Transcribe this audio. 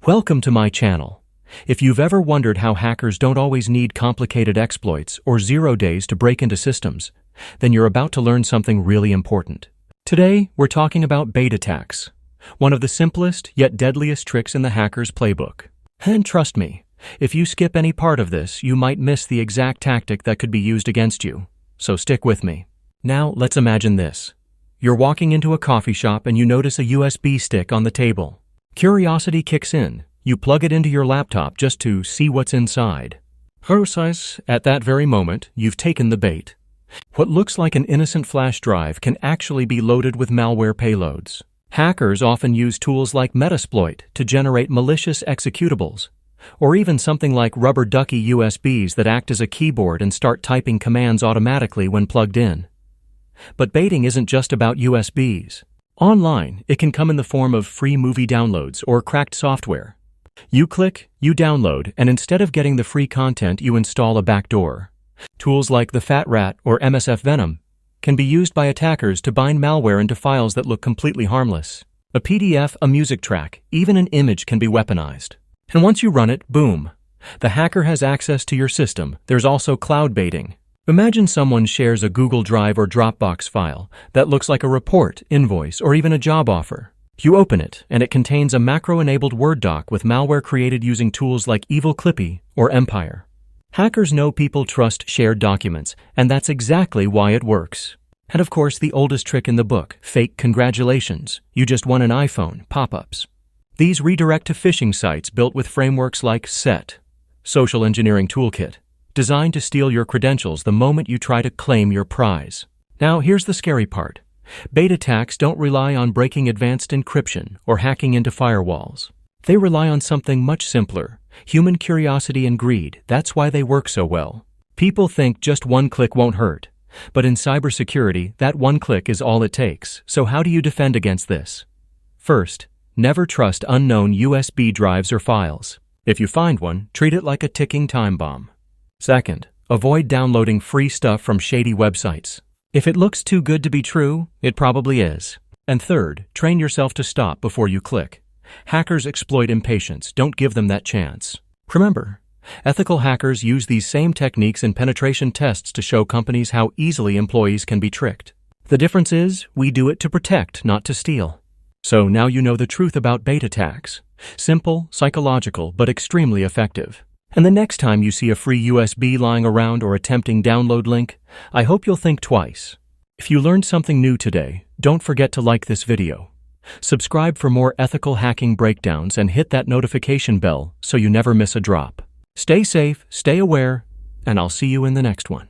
Welcome to my channel. If you've ever wondered how hackers don't always need complicated exploits or 0 days to break into systems, then you're about to learn something really important. Today, we're talking about bait attacks, one of the simplest yet deadliest tricks in the hacker's playbook. And trust me, if you skip any part of this, you might miss the exact tactic that could be used against you. So stick with me. Now, let's imagine this. You're walking into a coffee shop and you notice a USB stick on the table. Curiosity kicks in. You plug it into your laptop just to see what's inside. At that very moment, you've taken the bait. What looks like an innocent flash drive can actually be loaded with malware payloads. Hackers often use tools like Metasploit to generate malicious executables, or even something like rubber Ducky USBs that act as a keyboard and start typing commands automatically when plugged in. But baiting isn't just about USBs. Online, it can come in the form of free movie downloads or cracked software. You click, you download, and instead of getting the free content, you install a backdoor. Tools like TheFatRat or MSFVenom can be used by attackers to bind malware into files that look completely harmless. A PDF, a music track, even an image can be weaponized. And once you run it, boom, the hacker has access to your system. There's also cloud baiting. Imagine someone shares a Google Drive or Dropbox file that looks like a report, invoice, or even a job offer. You open it, and it contains a macro-enabled Word doc with malware created using tools like Clippy or Empire. Hackers know people trust shared documents, and that's exactly why it works. And of course, the oldest trick in the book, fake congratulations, you just won an iPhone, pop-ups. These redirect to phishing sites built with frameworks like SET, Social Engineering Toolkit, designed to steal your credentials the moment you try to claim your prize. Now, here's the scary part. Bait attacks don't rely on breaking advanced encryption or hacking into firewalls. They rely on something much simpler, human curiosity and greed. That's why they work so well. People think just one click won't hurt, but in cybersecurity, that one click is all it takes. So how do you defend against this? First, never trust unknown USB drives or files. If you find one, treat it like a ticking time bomb. Second, avoid downloading free stuff from shady websites. If it looks too good to be true, it probably is. And third, train yourself to stop before you click. Hackers exploit impatience. Don't give them that chance. Remember, ethical hackers use these same techniques in penetration tests to show companies how easily employees can be tricked. The difference is, we do it to protect, not to steal. So now you know the truth about bait attacks. Simple, psychological, but extremely effective. And the next time you see a free USB lying around or a tempting download link, I hope you'll think twice. If you learned something new today, don't forget to like this video. Subscribe for more ethical hacking breakdowns and hit that notification bell so you never miss a drop. Stay safe, stay aware, and I'll see you in the next one.